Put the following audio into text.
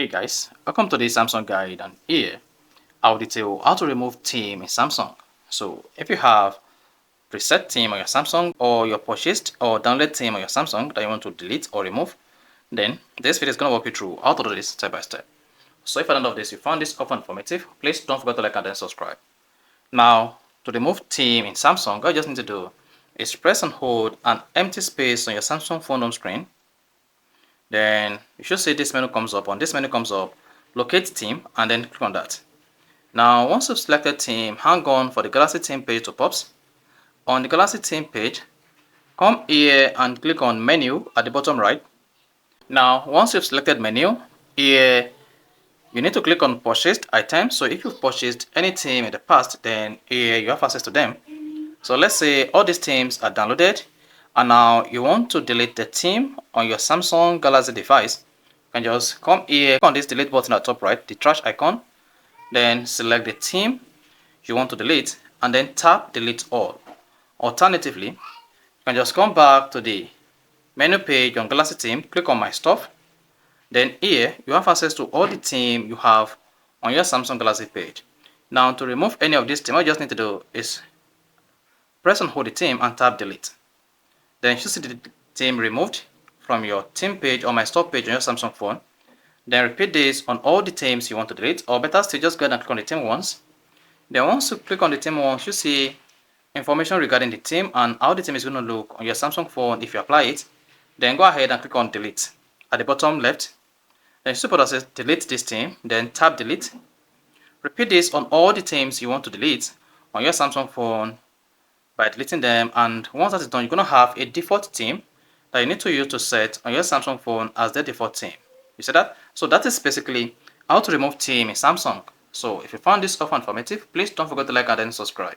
Hey guys, welcome to this Samsung guide, and here I'll detail how to remove theme in Samsung. So if you have preset theme on your Samsung, or your purchased or downloaded theme on your Samsung that you want to delete or remove, then this video is going to walk you through how to do this step by step. So if at the end of this you found this often informative, please don't forget to like and then subscribe. Now, to remove theme in Samsung, all you just need to do is press and hold an empty space on your Samsung phone home screen. Then you should see this menu comes up. On this menu comes up, locate theme, and then click on that. Now once you've selected theme, hang on for the Galaxy theme page to pops. On the Galaxy theme page, come here and click on menu at the bottom right. Now once you've selected menu, here you need to click on purchased items. So if you've purchased any theme in the past, then here you have access to them. So let's say all these themes are downloaded, and now you want to delete the theme on your Samsung Galaxy device. You can just come here, click on this delete button at the top right, the trash icon, then select the theme you want to delete and then tap delete all. Alternatively, you can just come back to the menu page on Galaxy theme, click on my stuff, then here you have access to all the theme you have on your Samsung Galaxy page. Now to remove any of this theme, all you just need to do is press and hold the theme and tap delete. Then you should see the theme removed from your theme page or my store page on your Samsung phone. Then repeat this on all the themes you want to delete, or better still, just go ahead and click on the theme once. Then once you click on the theme once, you see information regarding the theme and how the theme is going to look on your Samsung phone if you apply it. Then go ahead and click on delete at the bottom left. Then you see that says delete this theme, then tap delete. Repeat this on all the themes you want to delete on your Samsung phone by deleting them, and once that is done, you're going to have a default theme that you need to use to set on your Samsung phone as the default theme. You see that? So that is basically how to remove theme in Samsung. So if you found this offer informative, please don't forget to like and then subscribe.